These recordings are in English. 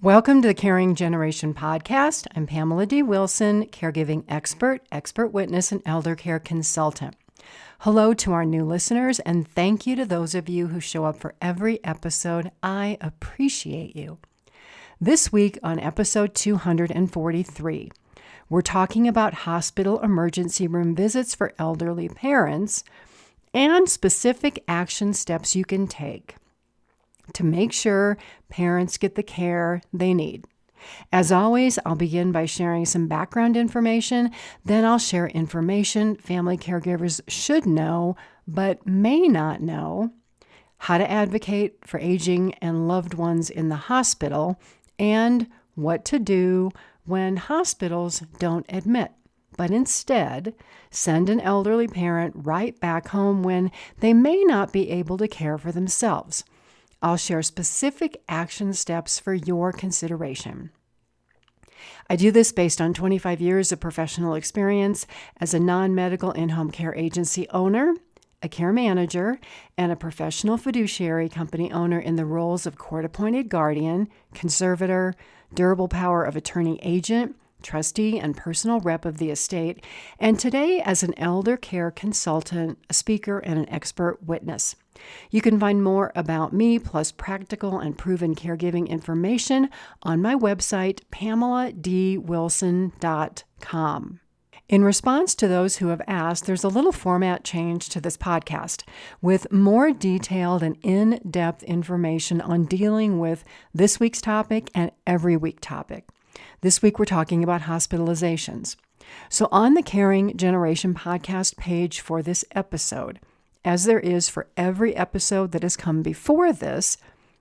Welcome to the Caring Generation podcast. I'm Pamela D. Wilson, caregiving expert, expert witness, and elder care consultant. Hello to our new listeners, and thank you to those of you who show up for every episode. I appreciate you. This week on episode 243, we're talking about hospital emergency room visits for elderly parents and specific action steps you can take to make sure parents get the care they need. As always, I'll begin by sharing some background information. Then I'll share information family caregivers should know but may not know, how to advocate for aging and loved ones in the hospital, and what to do when hospitals don't admit, but instead send an elderly parent right back home when they may not be able to care for themselves. I'll share specific action steps for your consideration. I do this based on 25 years of professional experience as a non-medical in-home care agency owner, a care manager, and a professional fiduciary company owner in the roles of court-appointed guardian, conservator, durable power of attorney agent, trustee, and personal rep of the estate, and today as an elder care consultant, a speaker, and an expert witness. You can find more about me, plus practical and proven caregiving information on my website, PamelaDWilson.com. In response to those who have asked, there's a little format change to this podcast with more detailed and in-depth information on dealing with this week's topic and every week topic. This week we're talking about hospitalizations. So on the Caring Generation podcast page for this episode, as there is for every episode that has come before this,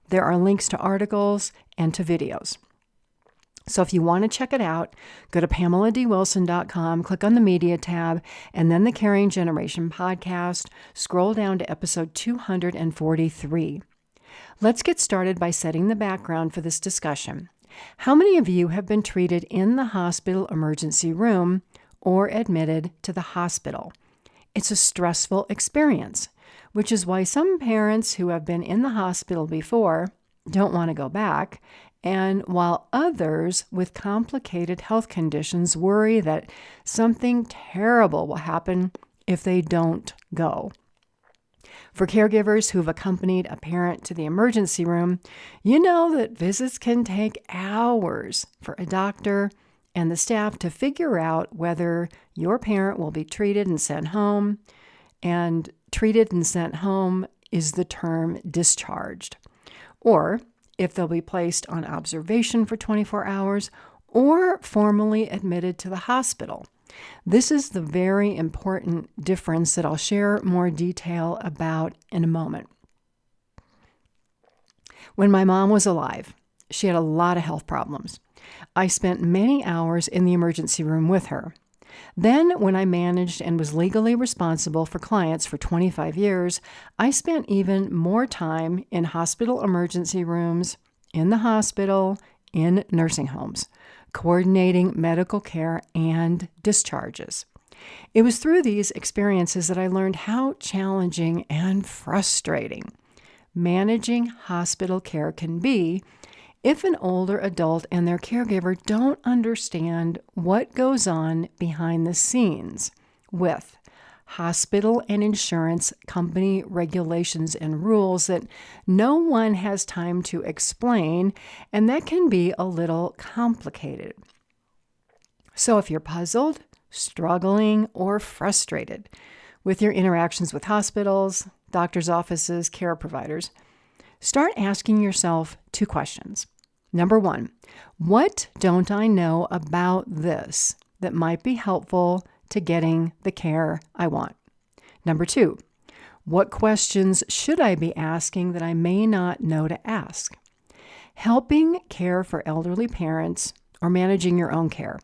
there are links to articles and to videos. So if you want to check it out, go to PamelaDWilson.com, click on the Media tab, and then the Caring Generation podcast, scroll down to episode 243. Let's get started by setting the background for this discussion. How many of you have been treated in the hospital emergency room or admitted to the hospital? It's a stressful experience, which is why some parents who have been in the hospital before don't want to go back, and while others with complicated health conditions worry that something terrible will happen if they don't go. For caregivers who've accompanied a parent to the emergency room, you know that visits can take hours for a doctor and the staff to figure out whether your parent will be treated and sent home. And treated and sent home is the term discharged. Or if they'll be placed on observation for 24 hours or formally admitted to the hospital. This is the very important difference that I'll share more detail about in a moment. When my mom was alive, she had a lot of health problems. I spent many hours in the emergency room with her. Then, when I managed and was legally responsible for clients for 25 years, I spent even more time in hospital emergency rooms, in the hospital, in nursing homes, coordinating medical care and discharges. It was through these experiences that I learned how challenging and frustrating managing hospital care can be if an older adult and their caregiver don't understand what goes on behind the scenes with hospital and insurance company regulations and rules that no one has time to explain, and that can be a little complicated. So if you're puzzled, struggling, or frustrated with your interactions with hospitals, doctors' offices, care providers, start asking yourself two questions. Number one, what don't I know about this that might be helpful to getting the care I want? Number two, what questions should I be asking that I may not know to ask? Helping care for elderly parents or managing your own care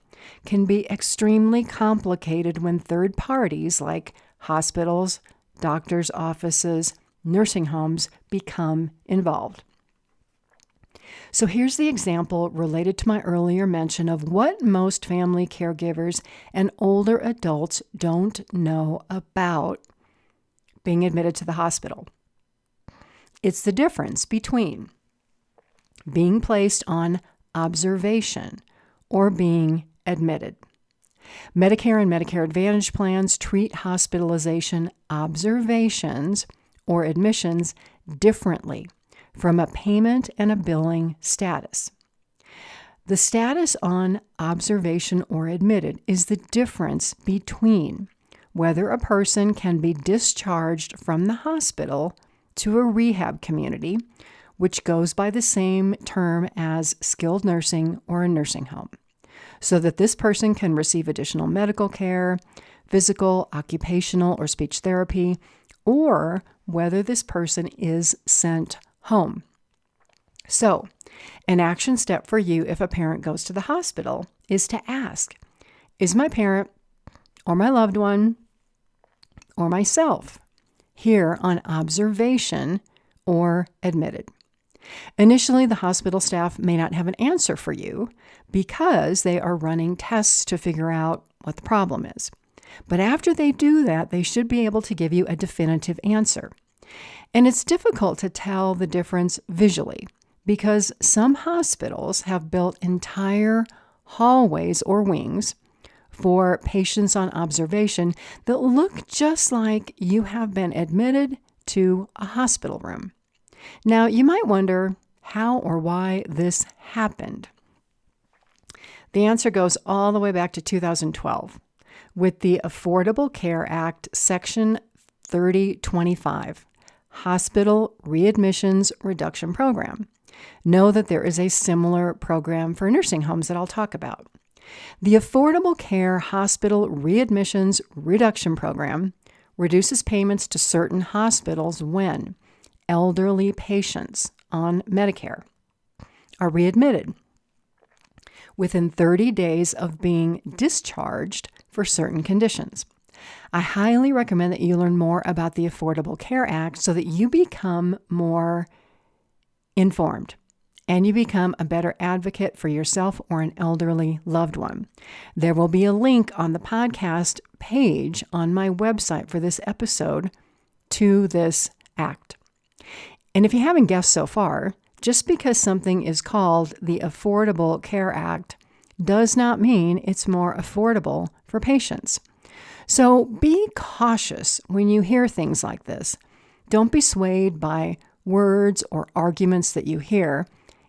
can be extremely complicated when third parties like hospitals, doctors' offices, nursing homes become involved. So here's the example related to my earlier mention of what most family caregivers and older adults don't know about being admitted to the hospital. It's the difference between being placed on observation or being admitted. Medicare and Medicare Advantage plans treat hospitalization observations or admissions differently from a payment and a billing status. The status on observation or admitted is the difference between whether a person can be discharged from the hospital to a rehab community, which goes by the same term as skilled nursing or a nursing home, so that this person can receive additional medical care, physical, occupational, or speech therapy, or whether this person is sent home. So, an action step for you if a parent goes to the hospital is to ask, is my parent or my loved one or myself here on observation or admitted? Initially, the hospital staff may not have an answer for you because they are running tests to figure out what the problem is. But after they do that, they should be able to give you a definitive answer. And it's difficult to tell the difference visually because some hospitals have built entire hallways or wings for patients on observation that look just like you have been admitted to a hospital room. Now, you might wonder how or why this happened. The answer goes all the way back to 2012 with the Affordable Care Act, Section 3025, Hospital Readmissions Reduction Program. Know that there is a similar program for nursing homes that I'll talk about. The Affordable Care Hospital Readmissions Reduction Program reduces payments to certain hospitals when elderly patients on Medicare are readmitted within 30 days of being discharged for certain conditions. I highly recommend that you learn more about the Affordable Care Act so that you become more informed and you become a better advocate for yourself or an elderly loved one. There will be a link on the podcast page on my website for this episode to this act. And if you haven't guessed so far, just because something is called the Affordable Care Act does not mean it's more affordable for patients. So be cautious when you hear things like this. Don't be swayed by words or arguments that you hear.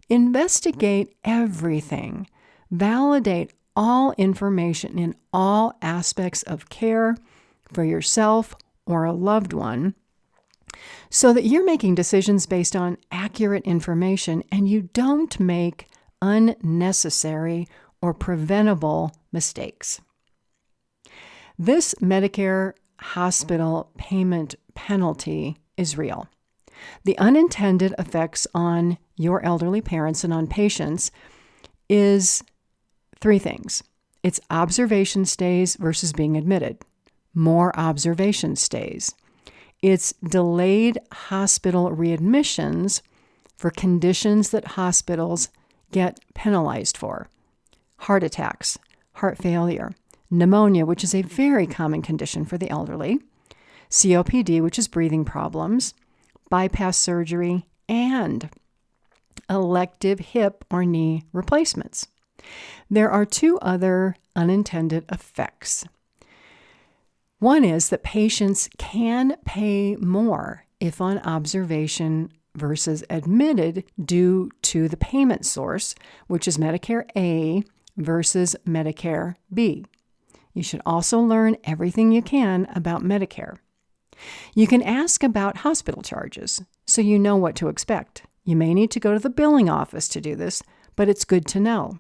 Investigate everything. Validate all information in all aspects of care for yourself or a loved one so that you're making decisions based on accurate information and you don't make unnecessary or preventable mistakes. This Medicare hospital payment penalty is real. The unintended effects on your elderly parents and on patients is three things. It's observation stays versus being admitted. More observation stays. It's delayed hospital readmissions for conditions that hospitals get penalized for. Heart attacks, heart failure, pneumonia, which is a very common condition for the elderly, COPD, which is breathing problems, bypass surgery, and elective hip or knee replacements. There are two other unintended effects. One is that patients can pay more if on observation versus admitted due to the payment source, which is Medicare A versus Medicare B. You should also learn everything you can about Medicare. You can ask about hospital charges so you know what to expect. You may need to go to the billing office to do this, but it's good to know.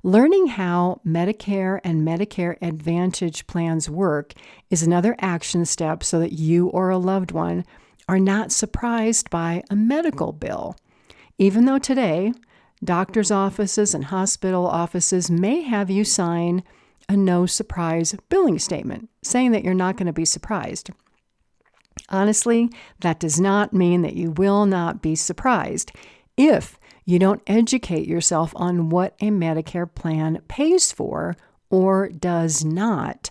Learning how Medicare and Medicare Advantage plans work is another action step so that you or a loved one are not surprised by a medical bill. Even though today, doctors' offices and hospital offices may have you sign a no-surprise billing statement, saying that you're not going to be surprised. Honestly, that does not mean that you will not be surprised if you don't educate yourself on what a Medicare plan pays for or does not,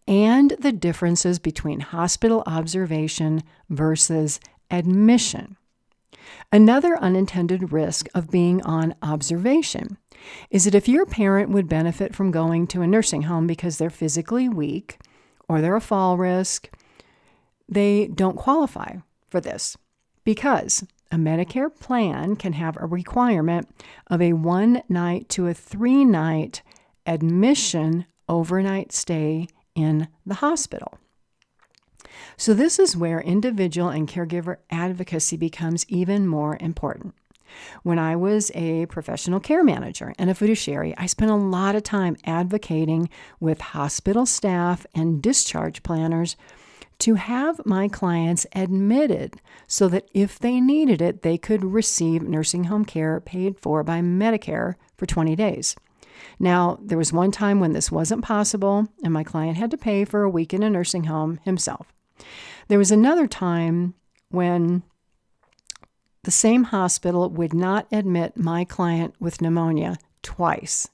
and the differences between hospital observation versus admission. Another unintended risk of being on observation is that if your parent would benefit from going to a nursing home because they're physically weak or they're a fall risk, they don't qualify for this because a Medicare plan can have a requirement of a 1-night to a 3-night admission overnight stay in the hospital. So this is where individual and caregiver advocacy becomes even more important. When I was a professional care manager and a fiduciary, I spent a lot of time advocating with hospital staff and discharge planners to have my clients admitted so that if they needed it, they could receive nursing home care paid for by Medicare for 20 days. Now, there was one time when this wasn't possible, and my client had to pay for a week in a nursing home himself. There was another time when the same hospital would not admit my client with pneumonia twice.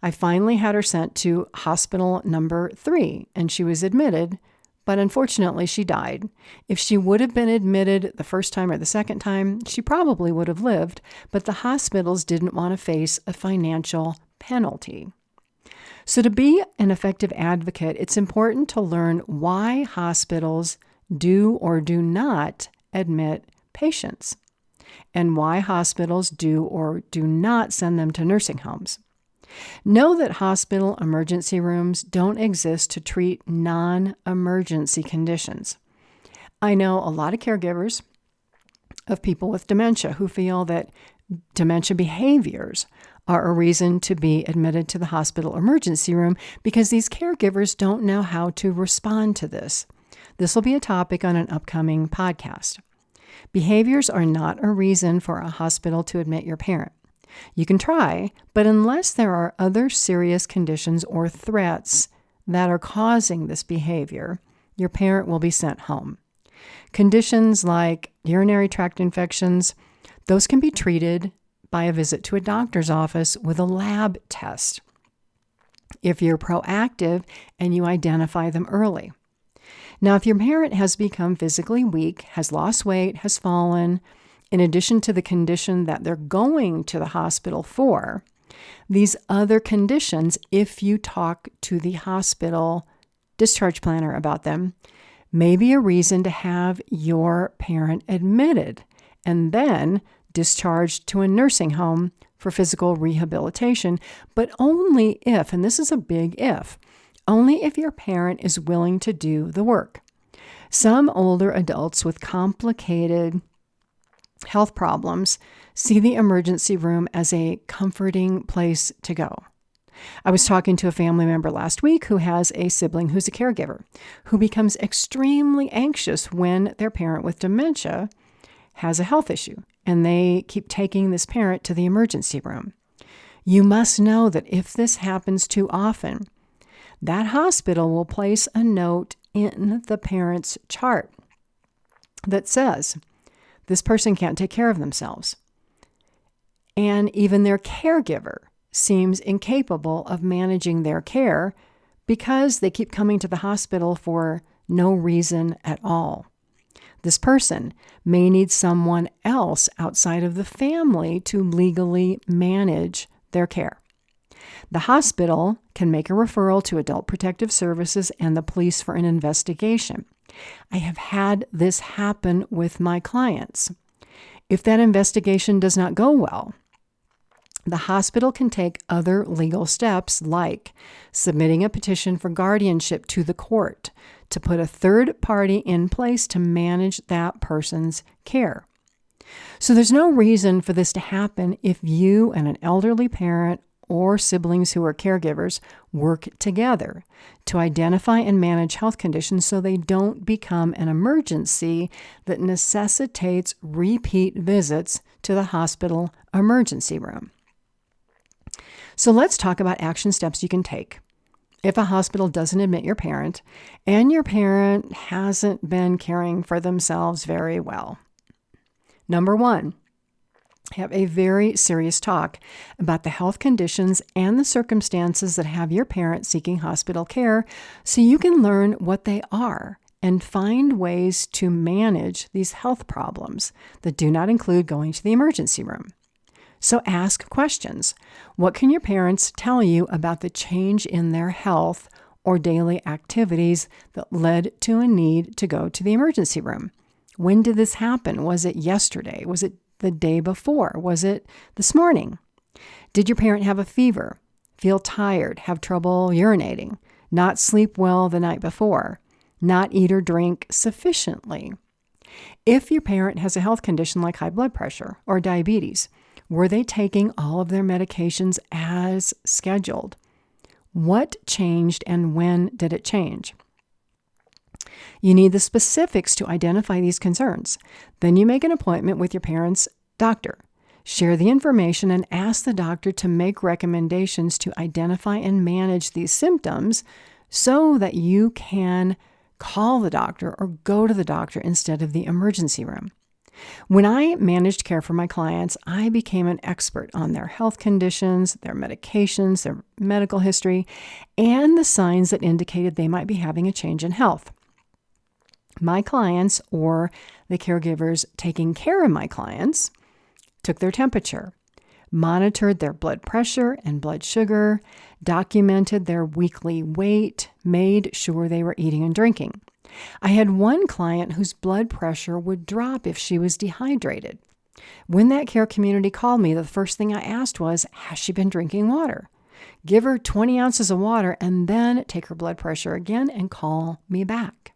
I finally had her sent to hospital number 3, and she was admitted, but unfortunately she died. If she would have been admitted the first time or the second time, she probably would have lived, but the hospitals didn't want to face a financial penalty. So to be an effective advocate, it's important to learn why hospitals do or do not admit patients and why hospitals do or do not send them to nursing homes. Know that hospital emergency rooms don't exist to treat non-emergency conditions. I know a lot of caregivers of people with dementia who feel that dementia behaviors are a reason to be admitted to the hospital emergency room because these caregivers don't know how to respond to this. This will be a topic on an upcoming podcast. Behaviors are not a reason for a hospital to admit your parent. You can try, but unless there are other serious conditions or threats that are causing this behavior, your parent will be sent home. Conditions like urinary tract infections, those can be treated by a visit to a doctor's office with a lab test if you're proactive and you identify them early. Now, if your parent has become physically weak, has lost weight, has fallen, in addition to the condition that they're going to the hospital for, these other conditions, if you talk to the hospital discharge planner about them, may be a reason to have your parent admitted and then discharged to a nursing home for physical rehabilitation, but only if, and this is a big if, only if your parent is willing to do the work. Some older adults with complicated health problems see the emergency room as a comforting place to go. I was talking to a family member last week who has a sibling who's a caregiver, who becomes extremely anxious when their parent with dementia has a health issue, and they keep taking this parent to the emergency room. You must know that if this happens too often, that hospital will place a note in the parent's chart that says, this person can't take care of themselves. And even their caregiver seems incapable of managing their care because they keep coming to the hospital for no reason at all. This person may need someone else outside of the family to legally manage their care. The hospital can make a referral to Adult Protective Services and the police for an investigation. I have had this happen with my clients. If that investigation does not go well, the hospital can take other legal steps like submitting a petition for guardianship to the court to put a third party in place to manage that person's care. So there's no reason for this to happen if you and an elderly parent or siblings who are caregivers work together to identify and manage health conditions so they don't become an emergency that necessitates repeat visits to the hospital emergency room. So let's talk about action steps you can take if a hospital doesn't admit your parent and your parent hasn't been caring for themselves very well. Number 1, have a very serious talk about the health conditions and the circumstances that have your parent seeking hospital care so you can learn what they are and find ways to manage these health problems that do not include going to the emergency room. So ask questions. What can your parents tell you about the change in their health or daily activities that led to a need to go to the emergency room? When did this happen? Was it yesterday? Was it the day before? Was it this morning? Did your parent have a fever, feel tired, have trouble urinating, not sleep well the night before, not eat or drink sufficiently? If your parent has a health condition like high blood pressure or diabetes, were they taking all of their medications as scheduled? What changed and when did it change? You need the specifics to identify these concerns. Then you make an appointment with your parent's doctor. Share the information and ask the doctor to make recommendations to identify and manage these symptoms so that you can call the doctor or go to the doctor instead of the emergency room. When I managed care for my clients, I became an expert on their health conditions, their medications, their medical history, and the signs that indicated they might be having a change in health. My clients, or the caregivers taking care of my clients, took their temperature, monitored their blood pressure and blood sugar, documented their weekly weight, made sure they were eating and drinking. I had one client whose blood pressure would drop if she was dehydrated. When that care community called me, the first thing I asked was, has she been drinking water? Give her 20 ounces of water and then take her blood pressure again and call me back.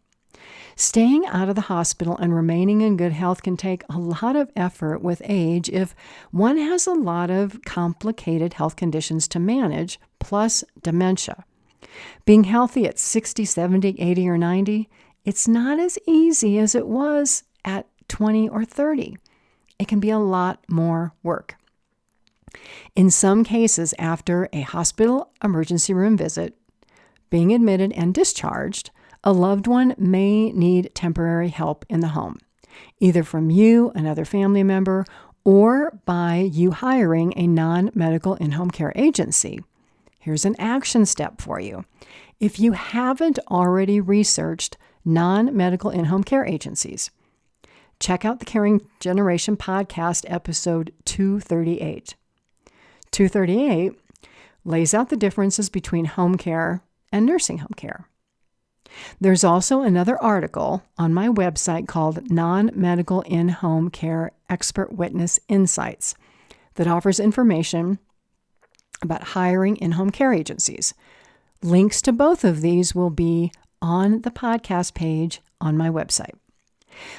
Staying out of the hospital and remaining in good health can take a lot of effort with age if one has a lot of complicated health conditions to manage, plus dementia. Being healthy at 60, 70, 80, or 90, it's not as easy as it was at 20 or 30. It can be a lot more work. In some cases, after a hospital emergency room visit, being admitted and discharged, a loved one may need temporary help in the home, either from you, another family member, or by you hiring a non-medical in-home care agency. Here's an action step for you. If you haven't already researched non-medical in-home care agencies, check out the Caring Generation podcast episode 238. 238 lays out the differences between home care and nursing home care. There's also another article on my website called Non-Medical In-Home Care Expert Witness Insights that offers information about hiring in-home care agencies. Links to both of these will be on the podcast page on my website.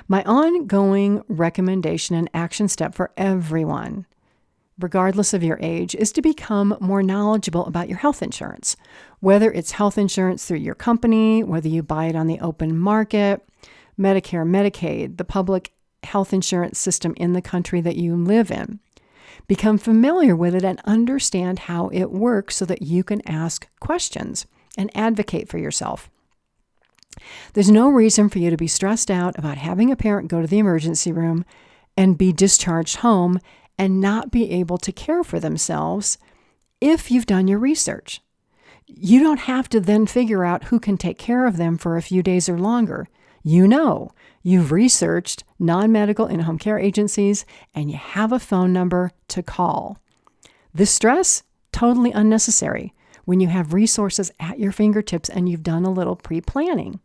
My ongoing recommendation and action step for everyone, regardless of your age, is to become more knowledgeable about your health insurance, whether it's health insurance through your company, whether you buy it on the open market, Medicare, Medicaid, the public health insurance system in the country that you live in. Become familiar with it and understand how it works so that you can ask questions and advocate for yourself. There's no reason for you to be stressed out about having a parent go to the emergency room and be discharged home and not be able to care for themselves if you've done your research. You don't have to then figure out who can take care of them for a few days or longer. You know, you've researched non-medical in-home care agencies and you have a phone number to call. This stress, totally unnecessary when you have resources at your fingertips and you've done a little pre-planning.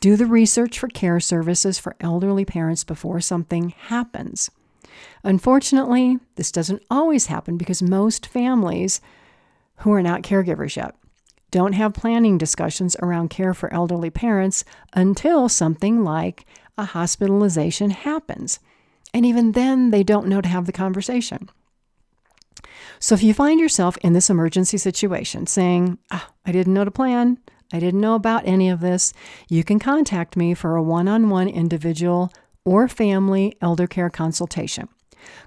Do the research for care services for elderly parents before something happens. Unfortunately, this doesn't always happen because most families who are not caregivers yet don't have planning discussions around care for elderly parents until something like a hospitalization happens. And even then, they don't know to have the conversation. So if you find yourself in this emergency situation saying, I didn't know to plan, I didn't know about any of this, you can contact me for a one-on-one individual or family elder care consultation.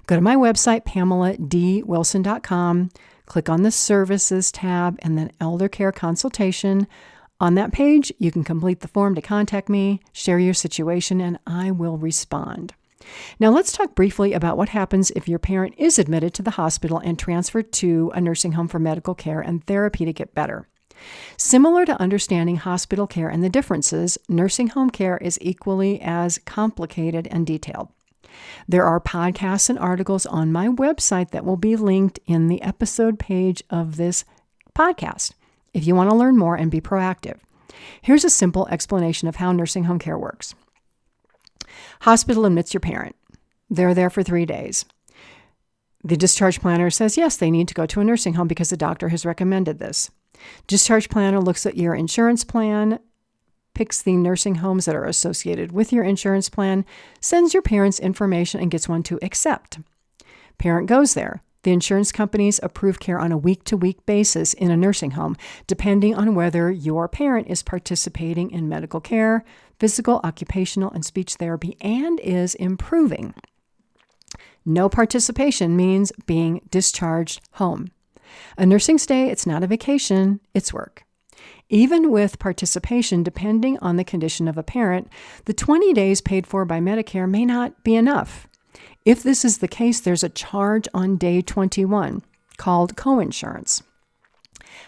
Go to my website, PamelaDWilson.com, click on the Services tab, and then Elder Care Consultation. On that page, you can complete the form to contact me, share your situation, and I will respond. Now let's talk briefly about what happens if your parent is admitted to the hospital and transferred to a nursing home for medical care and therapy to get better. Similar to understanding hospital care and the differences, nursing home care is equally as complicated and detailed. There are podcasts and articles on my website that will be linked in the episode page of this podcast if you want to learn more and be proactive. Here's a simple explanation of how nursing home care works. Hospital admits your parent. They're there for 3 days. The discharge planner says, yes, they need to go to a nursing home because the doctor has recommended this. Discharge planner looks at your insurance plan, picks the nursing homes that are associated with your insurance plan, sends your parents information, and gets one to accept. Parent goes there. The insurance companies approve care on a week-to-week basis in a nursing home, depending on whether your parent is participating in medical care, physical, occupational, and speech therapy, and is improving. No participation means being discharged home. A nursing stay, it's not a vacation, it's work. Even with participation, depending on the condition of a parent, the 20 days paid for by Medicare may not be enough. If this is the case, there's a charge on day 21 called coinsurance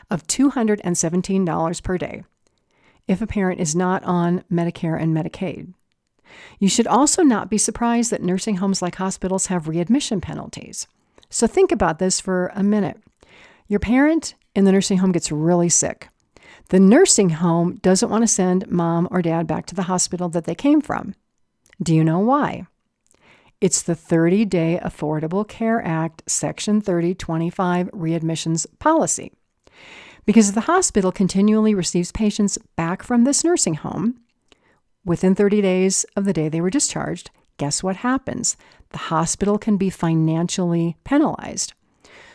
of $217 per day if a parent is not on Medicare and Medicaid. You should also not be surprised that nursing homes like hospitals have readmission penalties. So think about this for a minute. Your parent in the nursing home gets really sick. The nursing home doesn't want to send mom or dad back to the hospital that they came from. Do you know why? It's the 30-Day Affordable Care Act, Section 3025 readmissions policy. Because if the hospital continually receives patients back from this nursing home within 30 days of the day they were discharged, guess what happens? The hospital can be financially penalized.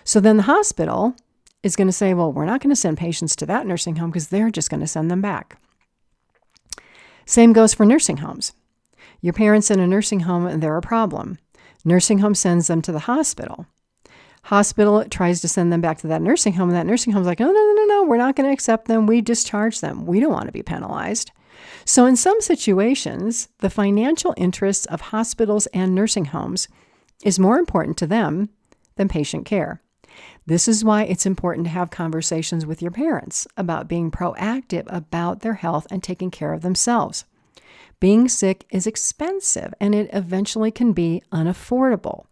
So then the hospital is going to say, well, we're not going to send patients to that nursing home because they're just going to send them back. Same goes for nursing homes. Your parents in a nursing home and they're a problem. Nursing home sends them to the hospital. Hospital tries to send them back to that nursing home, and that nursing home's like, no, we're not going to accept them. We discharge them. We don't want to be penalized. So in some situations, the financial interests of hospitals and nursing homes is more important to them than patient care. This is why it's important to have conversations with your parents about being proactive about their health and taking care of themselves. Being sick is expensive, and it eventually can be unaffordable.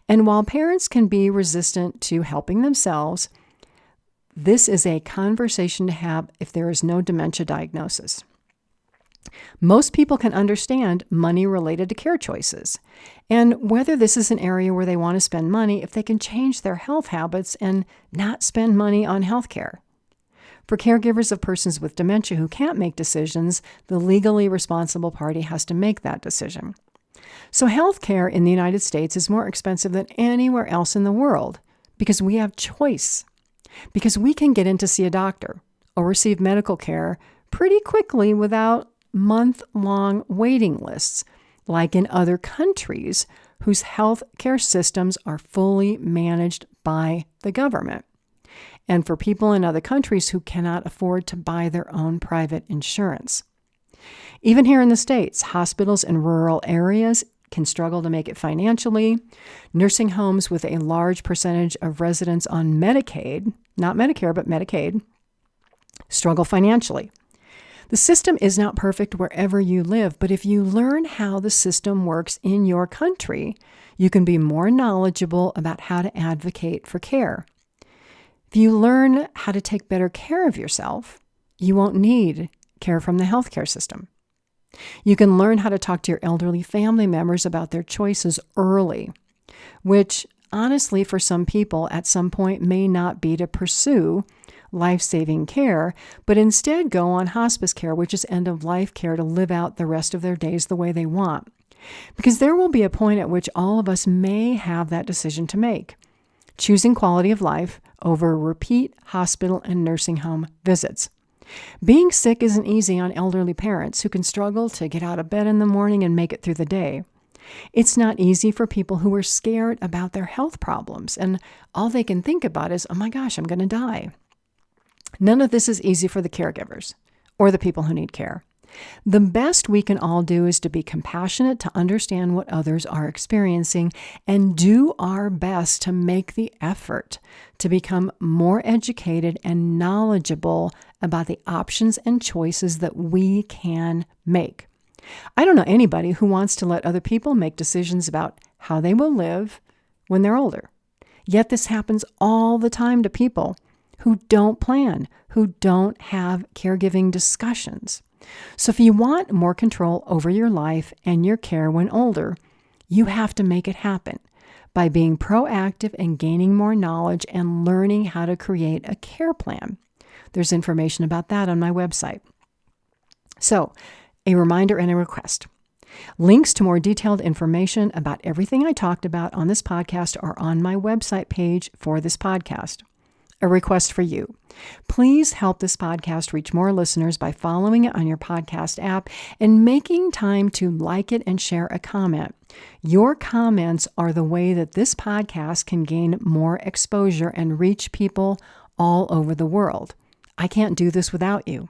And while parents can be resistant to helping themselves, this is a conversation to have if there is no dementia diagnosis. Most people can understand money related to care choices, and whether this is an area where they want to spend money if they can change their health habits and not spend money on health care. For caregivers of persons with dementia who can't make decisions, the legally responsible party has to make that decision. So health care in the United States is more expensive than anywhere else in the world because we have choice, because we can get in to see a doctor or receive medical care pretty quickly without month-long waiting lists, like in other countries whose health care systems are fully managed by the government, and for people in other countries who cannot afford to buy their own private insurance. Even here in the States, hospitals in rural areas can struggle to make it financially. Nursing homes with a large percentage of residents on Medicaid, not Medicare, but Medicaid, struggle financially. The system is not perfect wherever you live, but if you learn how the system works in your country, you can be more knowledgeable about how to advocate for care. If you learn how to take better care of yourself, you won't need care from the healthcare system. You can learn how to talk to your elderly family members about their choices early, which honestly for some people at some point may not be to pursue life-saving care, but instead go on hospice care, which is end-of-life care, to live out the rest of their days the way they want. Because there will be a point at which all of us may have that decision to make, choosing quality of life over repeat hospital and nursing home visits. Being sick isn't easy on elderly parents who can struggle to get out of bed in the morning and make it through the day. It's not easy for people who are scared about their health problems, and all they can think about is, oh my gosh, I'm going to die. None of this is easy for the caregivers or the people who need care. The best we can all do is to be compassionate, to understand what others are experiencing, and do our best to make the effort to become more educated and knowledgeable about the options and choices that we can make. I don't know anybody who wants to let other people make decisions about how they will live when they're older. Yet this happens all the time to people who don't plan, who don't have caregiving discussions. So if you want more control over your life and your care when older, you have to make it happen by being proactive and gaining more knowledge and learning how to create a care plan. There's information about that on my website. So, a reminder and a request. Links to more detailed information about everything I talked about on this podcast are on my website page for this podcast. A request for you. Please help this podcast reach more listeners by following it on your podcast app and making time to like it and share a comment. Your comments are the way that this podcast can gain more exposure and reach people all over the world. I can't do this without you.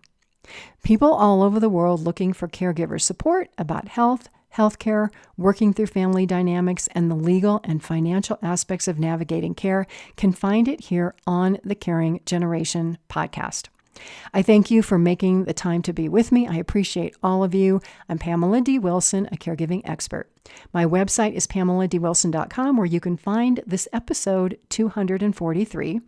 People all over the world looking for caregiver support about health, healthcare, working through family dynamics, and the legal and financial aspects of navigating care can find it here on the Caring Generation podcast. I thank you for making the time to be with me. I appreciate all of you. I'm Pamela D. Wilson, a caregiving expert. My website is PamelaDWilson.com, where you can find this episode 243,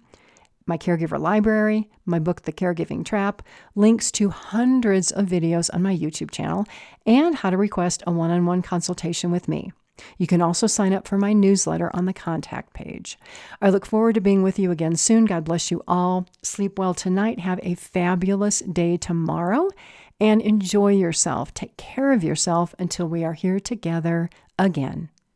my caregiver library, my book, The Caregiving Trap, links to hundreds of videos on my YouTube channel, and how to request a one-on-one consultation with me. You can also sign up for my newsletter on the contact page. I look forward to being with you again soon. God bless you all. Sleep well tonight. Have a fabulous day tomorrow, and enjoy yourself. Take care of yourself until we are here together again.